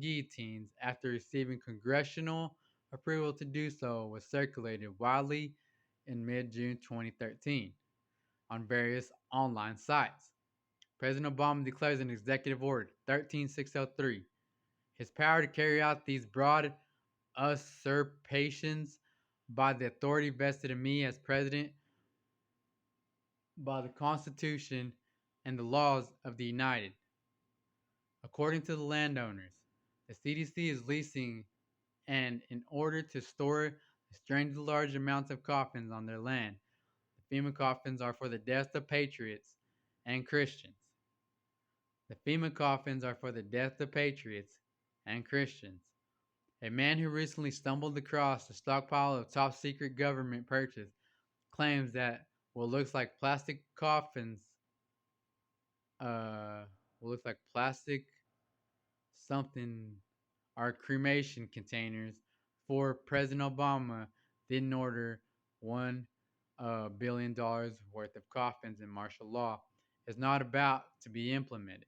guillotines after receiving congressional approval to do so was circulated widely in mid-June 2013 on various online sites. President Obama declares in Executive Order 13603 his power to carry out these broad usurpations by the authority vested in me as president by the Constitution and the laws of the United. According to the landowners, the CDC is leasing, and in order to store strangely large amounts of coffins on their land, the FEMA coffins are for the deaths of patriots and Christians. The FEMA coffins are for the death of patriots and Christians. A man who recently stumbled across a stockpile of top secret government purchase claims that what looks like plastic coffins, what looks like plastic something, are cremation containers for President Obama didn't order $1 billion worth of coffins in martial law is not about to be implemented.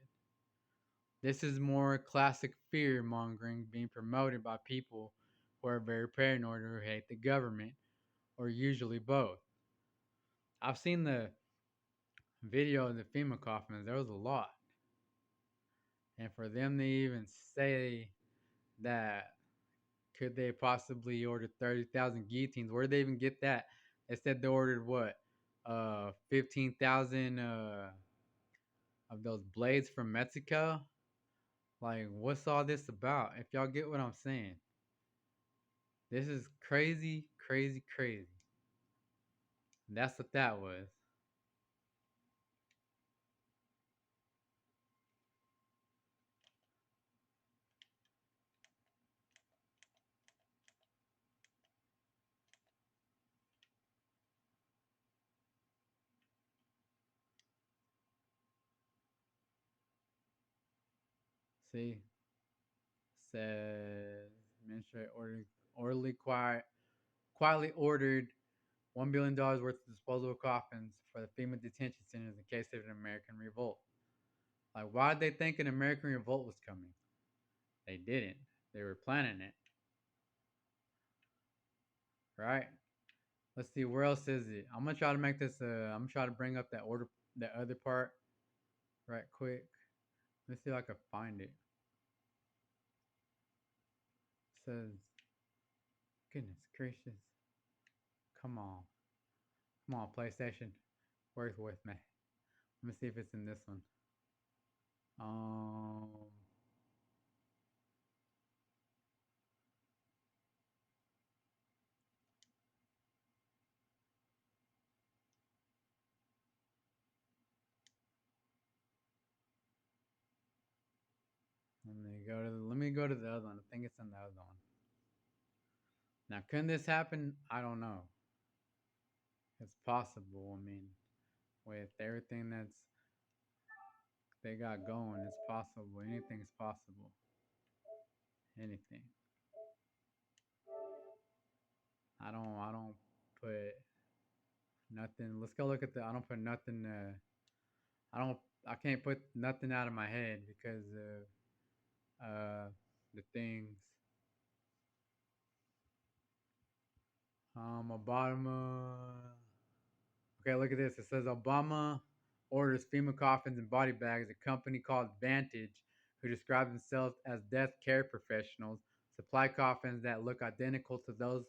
This is more classic fear mongering being promoted by people who are very paranoid or hate the government, or usually both. I've seen the video of the FEMA coffins, there was a lot. And for them to even say that could they possibly order 30,000 guillotines, where did they even get that? They said they ordered what? 15,000 of those blades from Mexico? Like, what's all this about? If y'all get what I'm saying. This is crazy, crazy, crazy. That's what that was. See, says administrator quietly ordered $1 billion worth of disposable coffins for the FEMA detention centers in case of an American revolt. Like, why did they think an American revolt was coming? They didn't. They were planning it, right? Let's see, where else is it? I'm gonna try to make this. I'm gonna try to bring up that order, that other part, right quick. Let's see if I can find it. It says, goodness gracious, come on, come on, PlayStation, work with me. Let me see if it's in this one. Um, let me go to the other one. I think it's in the other one. Now, can this happen? I don't know. It's possible. I mean, with everything that's they got going, it's possible. Anything's possible. Anything. I don't put nothing. Let's go look at the. I don't put nothing. I don't. I can't put nothing out of my head because of the things. Obama. Okay, look at this. It says Obama orders FEMA coffins and body bags. A company called Vantage, who describe themselves as death care professionals, supply coffins that look identical to those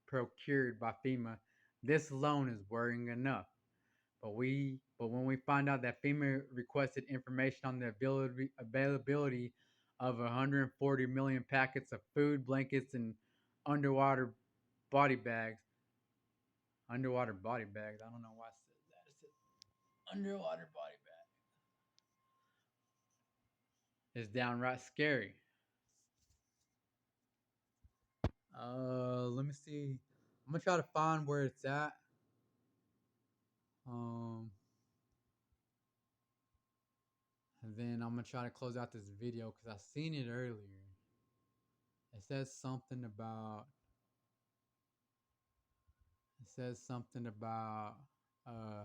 procured by FEMA. This alone is worrying enough. But when we find out that FEMA requested information on the availability of 140 million packets of food, blankets, and underwater body bags, underwater body bags. I don't know why it says that. It says underwater body bag. It's downright scary. Let me see. I'm gonna try to find where it's at. Um, and then I'm gonna try to close out this video because I seen it earlier. It says something about. It says something about. Uh,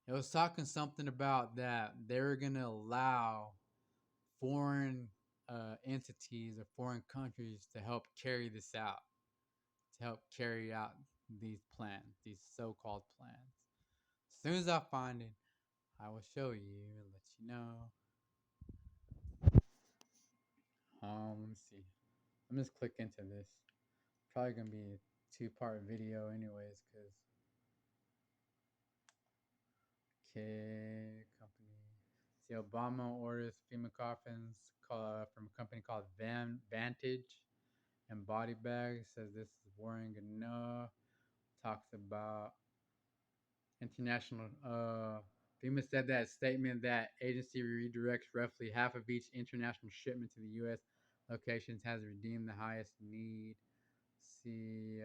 it was talking something about that they're gonna allow foreign entities or foreign countries to help carry this out, to help carry out these plans, these so-called plans. As soon as I find it, I will show you and let you know. Let me see. I'm just click into this. Probably gonna be a two-part video, anyways, cause okay, company. See, Obama orders FEMA coffins from a company called Vantage and body bags. Says this is worrying enough. Talks about international. FEMA said that statement that agency redirects roughly half of each international shipment to the U.S. locations has redeemed the highest need. See,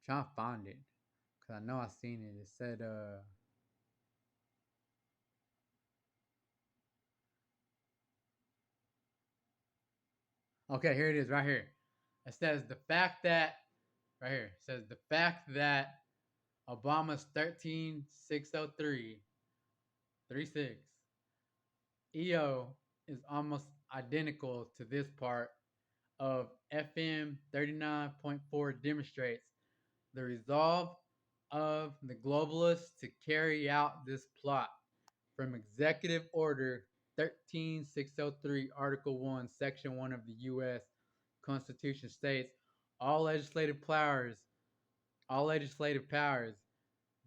trying to find it because I know I seen it. It said, okay, here it is, right here. It says the fact that right here it says the fact that Obama's 13603 36 EO is almost identical to this part of FM 39.4 demonstrates the resolve of the globalists to carry out this plot from Executive Order 13603, Article 1, Section 1 of the U.S. Constitution states all legislative powers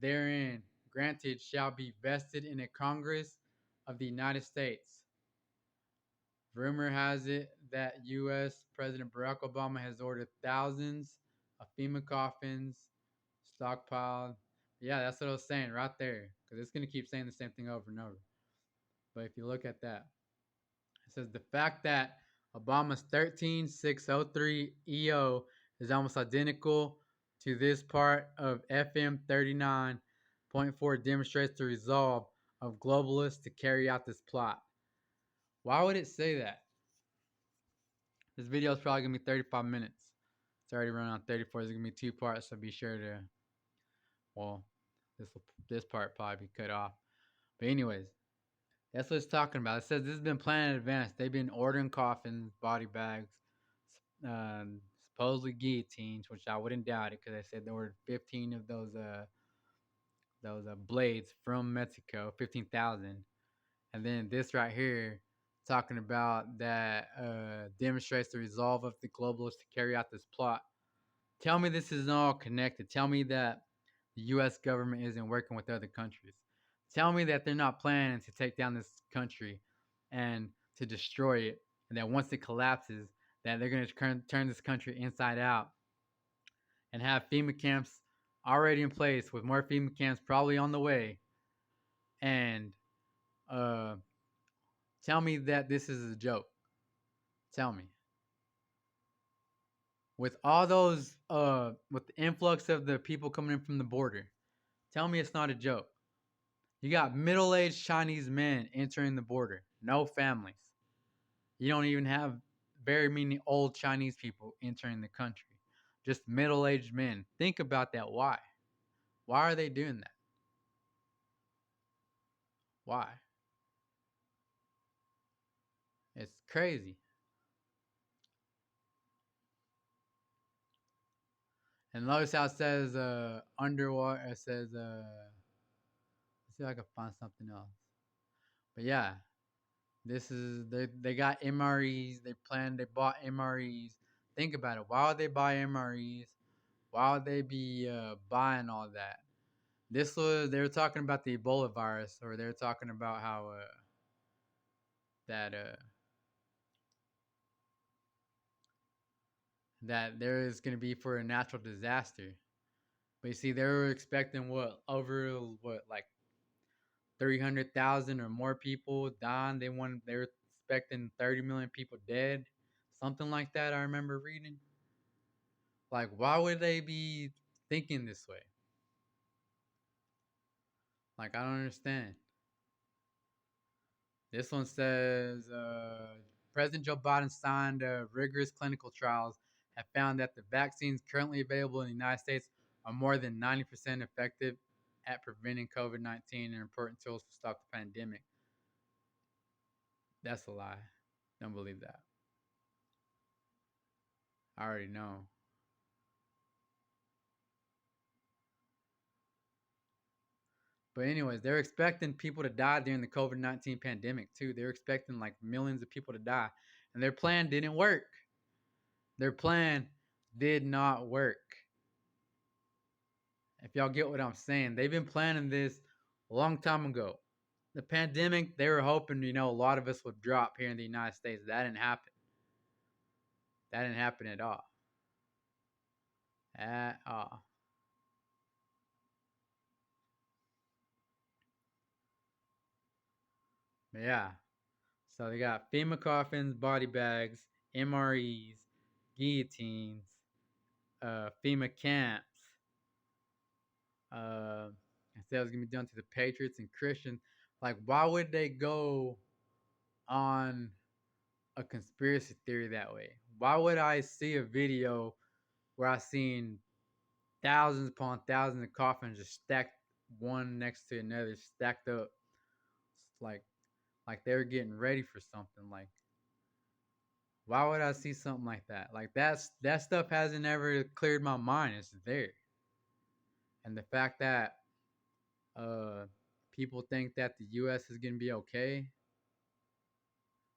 therein granted shall be vested in a Congress of the United States. Rumor has it that U.S. President Barack Obama has ordered thousands of FEMA coffins stockpiled. Yeah, that's what I was saying right there, because it's going to keep saying the same thing over and over. But if you look at that, it says the fact that Obama's 13603 EO is almost identical to this part of FM 39.4 demonstrates the resolve of globalists to carry out this plot. Why would it say that? This video is probably going to be 35 minutes. It's already running on 34. It's going to be two parts, so be sure to, well, this part probably be cut off. But anyways, that's what it's talking about. It says this has been planned in advance. They've been ordering coffins, body bags, supposedly guillotines, which I wouldn't doubt it because they said they ordered 15 of those blades from Mexico, 15,000. And then this right here, talking about that demonstrates the resolve of the globalists to carry out this plot. Tell me this is all connected. Tell me that the U.S. government isn't working with other countries. Tell me that they're not planning to take down this country and to destroy it, and that once it collapses, that they're going to turn this country inside out and have FEMA camps already in place with more FEMA camps probably on the way. And uh, tell me that this is a joke. Tell me. With all those, with the influx of the people coming in from the border, tell me it's not a joke. You got middle-aged Chinese men entering the border, no families. You don't even have very many old Chinese people entering the country, just middle-aged men. Think about that. Why? Why are they doing that? Why? It's crazy. And notice how it says underwater. It says let's see if I can find something else. But yeah, this is they got MREs. They bought MREs. Think about it. Why would they buy MREs? Why would they be buying all that? They were talking about the Ebola virus, or they were talking about how that that there is going to be for a natural disaster. But you see, they were expecting like 300,000 or more people dying. They were expecting 30 million people dead, something like that. I remember reading. Like, why would they be thinking this way? Like, I don't understand. This one says President Joe Biden signed rigorous clinical trials have found that the vaccines currently available in the United States are more than 90% effective. at preventing COVID 19 and important tools to stop the pandemic. That's a lie. Don't believe that. I already know. But anyways, they're expecting people to die during the COVID 19 pandemic too. They're expecting like millions of people to die, and their plan didn't work. Their plan did not work. If y'all get what I'm saying, they've been planning this a long time ago. The pandemic, they were hoping, a lot of us would drop here in the United States. That didn't happen. That didn't happen at all. At all. But yeah. So they got FEMA coffins, body bags, MREs, guillotines, FEMA camps. I said it was gonna be done to the Patriots and Christians. Like, why would they go on a conspiracy theory that way? Why would I see a video where I seen thousands upon thousands of coffins just stacked one next to another, stacked up, like like they were getting ready for something? Like, why would I see something like that? Like that stuff hasn't ever cleared my mind. It's there, and the fact that uh people think that the U.S. is gonna be okay.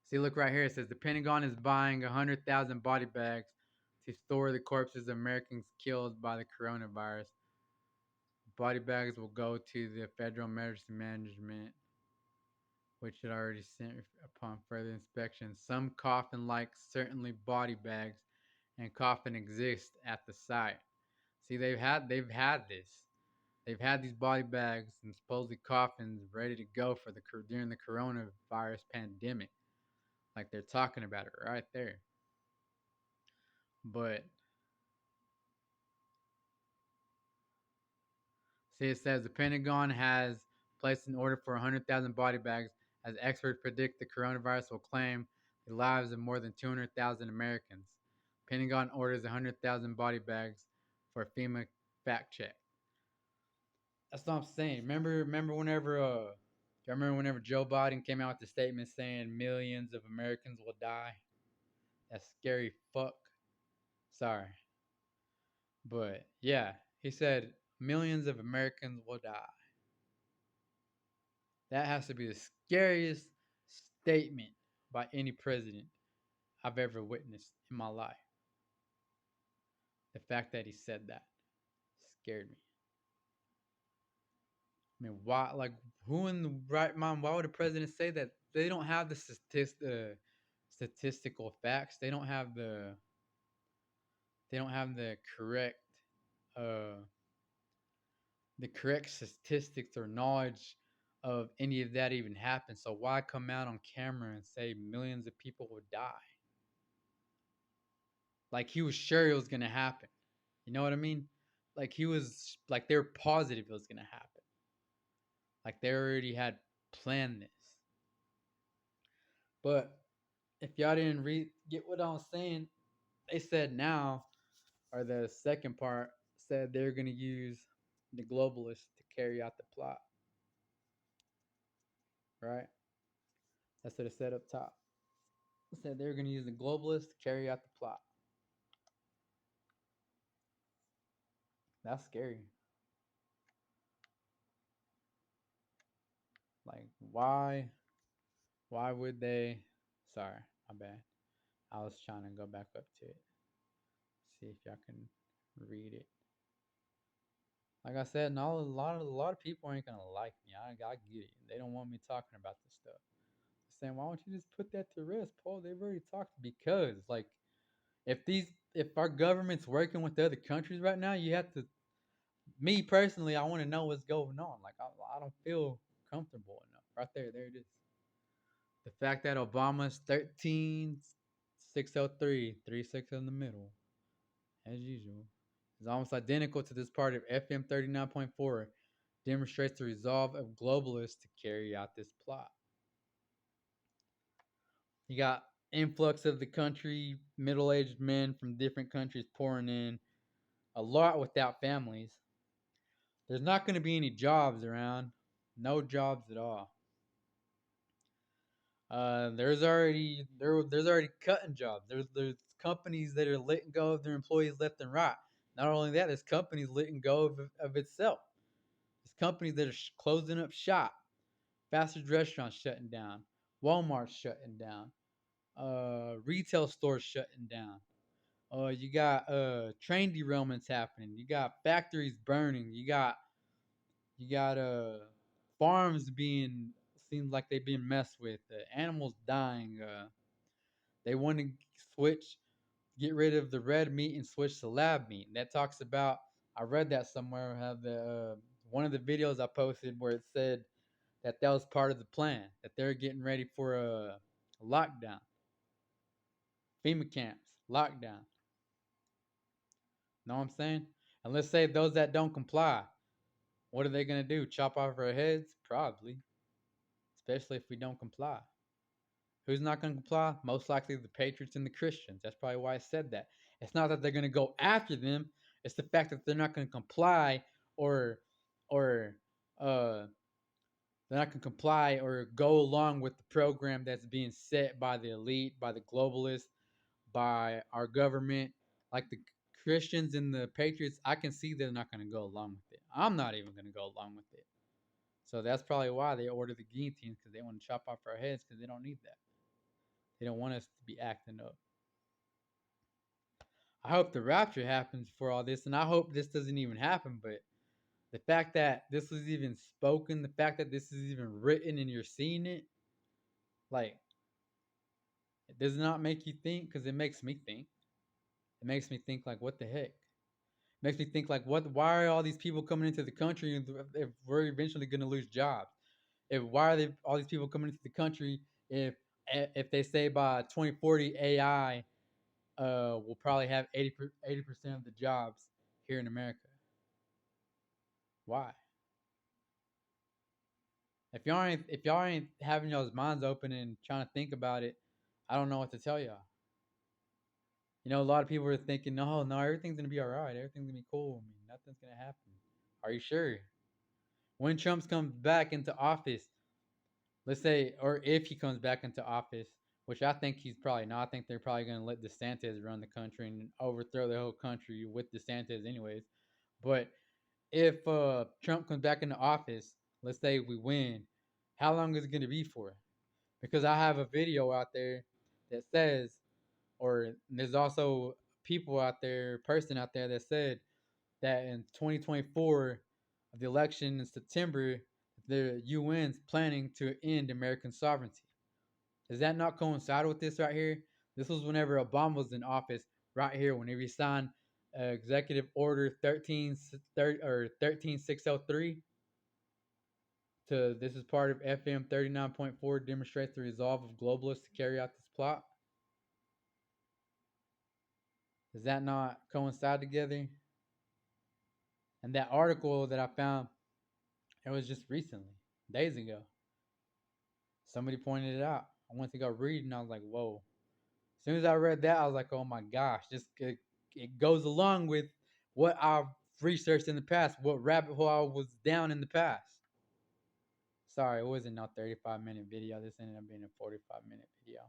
See, look right here. It says the Pentagon is buying 100,000 body bags to store the corpses of Americans killed by the coronavirus. Body bags will go to the Federal Emergency Management, which had already sent upon further inspection. Some coffin-like, certainly body bags, and coffin exist at the site. See, they've had this. They've had these body bags and supposedly coffins ready to go for the during the coronavirus pandemic. Like they're talking about it right there. But see, it says the Pentagon has placed an order for 100,000 body bags as experts predict the coronavirus will claim the lives of more than 200,000 Americans. Pentagon orders 100,000 body bags for FEMA fact check. That's what I'm saying. Remember whenever Joe Biden came out with the statement saying millions of Americans will die? That's scary fuck. Sorry. But yeah, he said millions of Americans will die. That has to be the scariest statement by any president I've ever witnessed in my life. The fact that he said that scared me. I mean, why? Like, who in the right mind? Why would a president say that? They don't have the statistical facts. They don't have uh, the correct statistics or knowledge of any of that even happened. So why come out on camera and say millions of people would die? Like he was sure it was gonna happen. You know what I mean? Like he was like they were positive it was gonna happen. Like they already had planned this. But if y'all didn't get what I was saying, they said now, or the second part said they're gonna use the globalists to carry out the plot. Right? That's what it said up top. It said they're gonna use the globalists to carry out the plot. That's scary. Like why would they sorry, my bad. I was trying to go back up to it. See if y'all can read it. Like I said, no, a lot of people ain't gonna like me. I get it. They don't want me talking about this stuff. They're saying, why don't you just put that to rest, Paul? They've already talked because like if our government's working with the other countries right now, you have to me personally, I want to know what's going on. Like I don't feel comfortable enough. Right there, there it is. The fact that Obama's 13603, 36 in the middle, as usual, is almost identical to this part of FM 39.4, demonstrates the resolve of globalists to carry out this plot. You got influx of the country, middle-aged men from different countries pouring in, a lot without families. There's not going to be any jobs around. No jobs at all. There's already cutting jobs. There's companies that are letting go of their employees left and right. Not only that, there's companies letting go of itself. There's companies that are closing up shop. Fast food restaurants shutting down. Walmart shutting down. Retail stores shutting down. You got train derailments happening. You got factories burning. You got farms being seems like they've been messed with. Animals dying. They want to switch, get rid of the red meat and switch to lab meat. And that talks about. I read that somewhere. Have the one of the videos I posted where it said that was part of the plan. That they're getting ready for a lockdown, FEMA camps, lockdown. Know what I'm saying? And let's say those that don't comply, what are they gonna do? Chop off our heads? Probably. Especially if we don't comply. Who's not gonna comply? Most likely the patriots and the Christians. That's probably why I said that. It's not that they're gonna go after them. It's the fact that they're not gonna comply or or uh they're not gonna comply or go along with the program that's being set by the elite, by the globalists, by our government. Like the Christians and the patriots, I can see they're not gonna go along with it. I'm not even gonna go along with it. So that's probably why they order the guillotines because they want to chop off our heads because they don't need that. They don't want us to be acting up. I hope the rapture happens for all this, and I hope this doesn't even happen. But the fact that this was even spoken, the fact that this is even written and you're seeing it, like, it does not make you think because it makes me think. It makes me think, like, what the heck? It makes me think, like, what? Why are all these people coming into the country if we're eventually going to lose jobs? If why are they all these people coming into the country if they say by 2040 AI will probably have 80% of the jobs here in America? Why? If y'all ain't having y'all's minds open and trying to think about it, I don't know what to tell y'all. A lot of people are thinking, no, no, everything's gonna be all right. Everything's gonna be cool. I mean, nothing's gonna happen. Are you sure? When Trump comes back into office, let's say, or if he comes back into office, which I think he's probably not. I think they're probably gonna let DeSantis run the country and overthrow the whole country with DeSantis, anyways. But if Trump comes back into office, let's say we win, how long is it gonna be for? Because I have a video out there that says, or there's also people out there, person out there that said that in 2024, the election in September, the UN's planning to end American sovereignty. Does that not coincide with this right here? This was whenever Obama was in office, right here, whenever he signed Executive Order 13603 to this is part of FM 39.4 demonstrates the resolve of globalists to carry out this plot. Does that not coincide together? And that article that I found, it was just recently, days ago. Somebody pointed it out. I went to go read and I was like, whoa. As soon as I read that, I was like, oh my gosh. It goes along with what I've researched in the past, what rabbit hole I was down in the past. Sorry, it wasn't no 35-minute video. This ended up being a 45-minute video.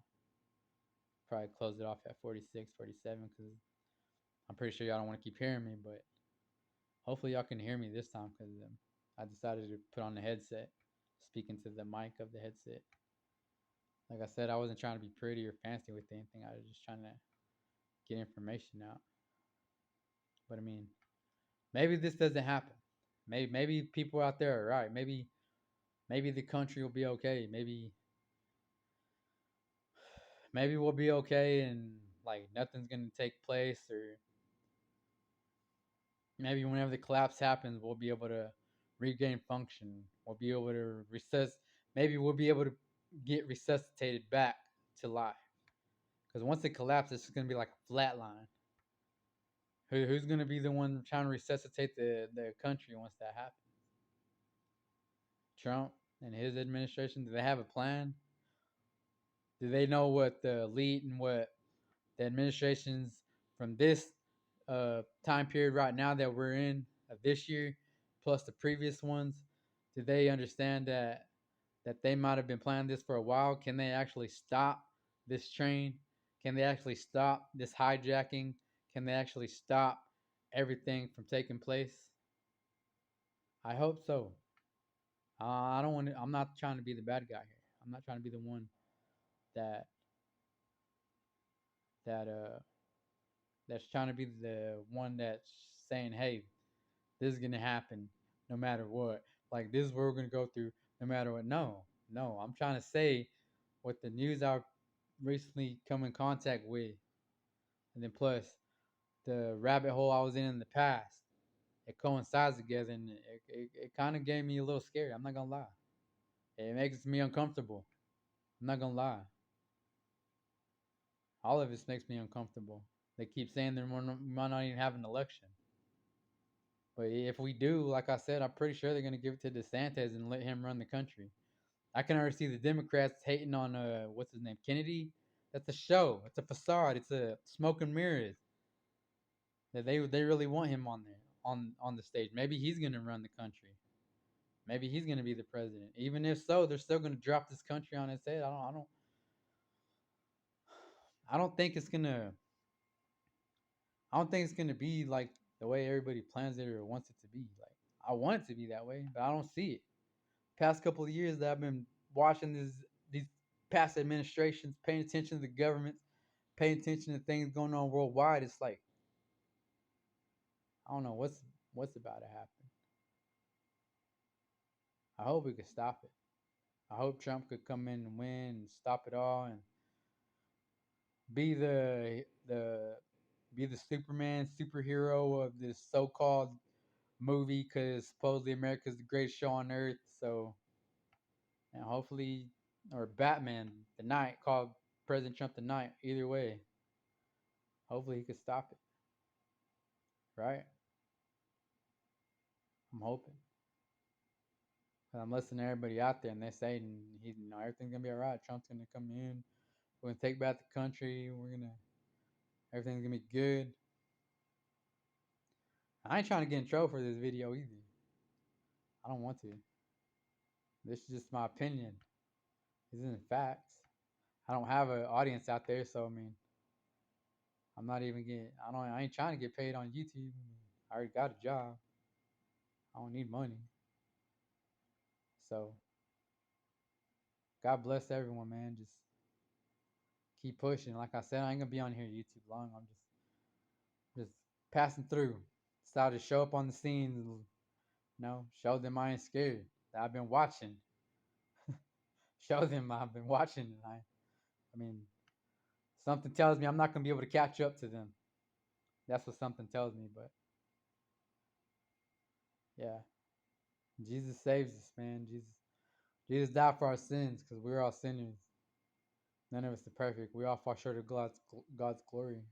Probably close it off at 46, 47 because I'm pretty sure y'all don't want to keep hearing me, but hopefully y'all can hear me this time because I decided to put on the headset, speaking to the mic of the headset. Like I said, I wasn't trying to be pretty or fancy with anything. I was just trying to get information out. But I mean, maybe this doesn't happen. Maybe people out there are right. Maybe the country will be okay. Maybe we'll be okay and like nothing's gonna take place, or maybe whenever the collapse happens, we'll be able to regain function. We'll be able to maybe we'll be able to get resuscitated back to life. Because once it collapses, it's gonna be like a flat line. Who's gonna be the one trying to resuscitate the country once that happens? Trump and his administration. Do they have a plan? Do they know what the elite and what the administrations from this time period right now that we're in of this year plus the previous ones, do they understand that they might have been planning this for a while? Can they actually stop this train? Can they actually stop this hijacking? Can they actually stop everything from taking place? I hope so. I don't want to. I'm not trying to be the bad guy here. I'm not trying to be the one that that that's trying to be the one that's saying, "Hey, this is gonna happen no matter what. Like this is what we're gonna go through no matter what." No, no. I'm trying to say what the news I've recently come in contact with, and then plus the rabbit hole I was in the past. It coincides together, and it kind of gave me a little scary. I'm not gonna lie. It makes me uncomfortable. I'm not gonna lie. All of this makes me uncomfortable. They keep saying we might not even have an election. But if we do, like I said, I'm pretty sure they're going to give it to DeSantis and let him run the country. I can already see the Democrats hating on what's his name, Kennedy. That's a show. It's a facade. It's a smoke and mirrors. That they really want him on there on the stage. Maybe he's going to run the country. Maybe he's going to be the president. Even if so, they're still going to drop this country on its head. I don't think it's gonna. I don't think it's gonna be like the way everybody plans it or wants it to be. Like I want it to be that way, but I don't see it. Past couple of years that I've been watching these past administrations, paying attention to the governments, paying attention to things going on worldwide, it's like I don't know what's about to happen. I hope we could stop it. I hope Trump could come in and win and stop it all and be the Superman superhero of this so-called movie because supposedly America's the greatest show on earth. So, and hopefully, or Batman the Night called President Trump the Night. Either way, hopefully he could stop it. Right? I'm hoping. 'Cause I'm listening to everybody out there, and they're saying everything's gonna be all right. Trump's gonna come in. We're gonna take back the country. Everything's gonna be good. I ain't trying to get in trouble for this video either. I don't want to. This is just my opinion. This isn't facts. I don't have an audience out there, so I mean, I'm not even getting. I ain't trying to get paid on YouTube. I already got a job. I don't need money. So God bless everyone, man. Just keep pushing. Like I said, I ain't gonna be on here YouTube long. I'm just passing through. Decided to show up on the scene. Show them I ain't scared. That I've been watching. Show them I've been watching. And I mean, something tells me I'm not gonna be able to catch up to them. That's what something tells me. But yeah, Jesus saves us, man. Jesus died for our sins because we're all sinners. None of us are perfect. We all fall short of God's glory.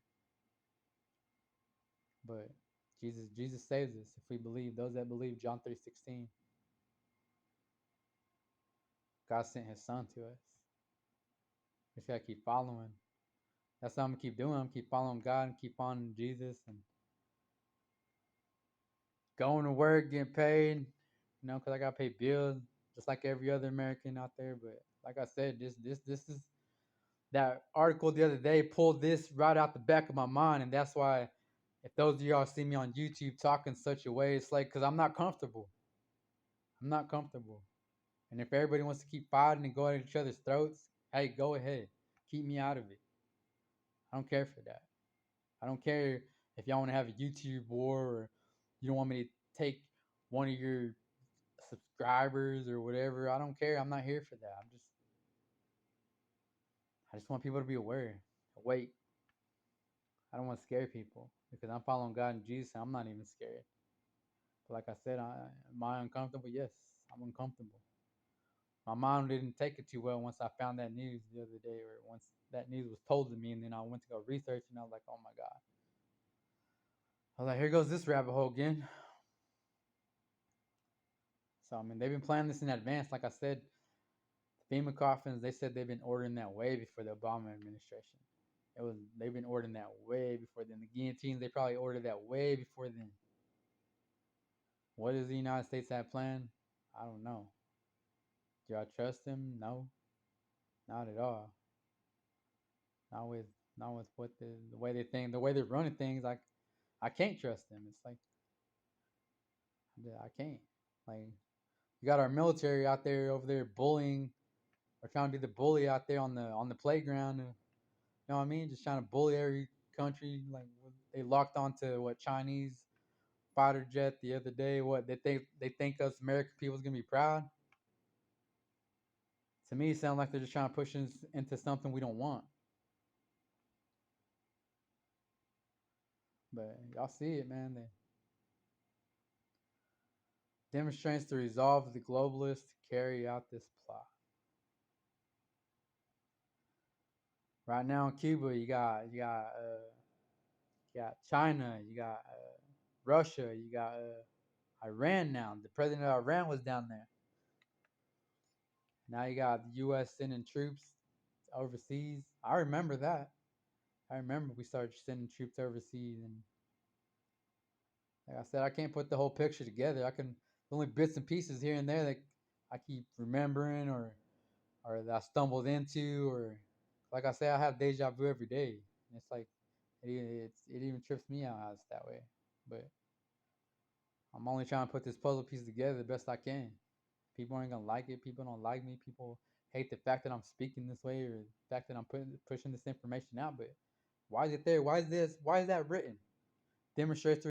But Jesus saves us if we believe. Those that believe, John 3:16. God sent his son to us. We just gotta keep following. That's what I'm gonna keep doing. I'm gonna keep following God and keep on Jesus and going to work, getting paid, because I gotta pay bills just like every other American out there. But like I said, this is that article the other day pulled this right out the back of my mind, and that's why if those of y'all see me on YouTube talking such a way, it's like because I'm not comfortable. I'm not comfortable. And if everybody wants to keep fighting and going at each other's throats, hey, go ahead. Keep me out of it. I don't care for that. I don't care if y'all want to have a YouTube war or you don't want me to take one of your subscribers or whatever. I don't care. I'm not here for that. I just want people to be aware. Wait, I don't want to scare people because I'm following God and Jesus and I'm not even scared. But like I said, am I uncomfortable? Yes, I'm uncomfortable. My mom didn't take it too well once I found that news the other day, or once that news was told to me, and then I went to go research, and I was like, "Oh my god!" I was like, "Here goes this rabbit hole again." So I mean, they've been planning this in advance. Like I said, FEMA coffins. They said they've been ordering that way before the Obama administration. They've been ordering that way before then. The guillotines they probably ordered that way before then. What does the United States have planned? I don't know. Do I trust them? No, not at all. Not with not with what the way they think, the way they're running things. I can't trust them. It's like yeah, I can't. Like you got our military out there over there bullying or trying to be the bully out there on the playground. You know what I mean? Just trying to bully every country. Like they locked onto what Chinese fighter jet the other day. What they think us American people's gonna be proud. To me, it sounds like they're just trying to push us into something we don't want. But y'all see it, man. They demonstrates the resolve of the globalists to carry out this plot. Right now in Cuba, you got China, you got Russia, you got Iran now. The president of Iran was down there. Now you got the U.S. sending troops overseas. I remember that. I remember we started sending troops overseas, and like I said, I can't put the whole picture together. I can only bits and pieces here and there that I keep remembering or that I stumbled into, or like I say, I have deja vu every day. And it's like it even trips me out how it's that way. But I'm only trying to put this puzzle piece together the best I can. People aren't gonna like it. People don't like me. People hate the fact that I'm speaking this way or the fact that I'm pushing this information out. But why is it there? Why is this? Why is that written? Demonstrates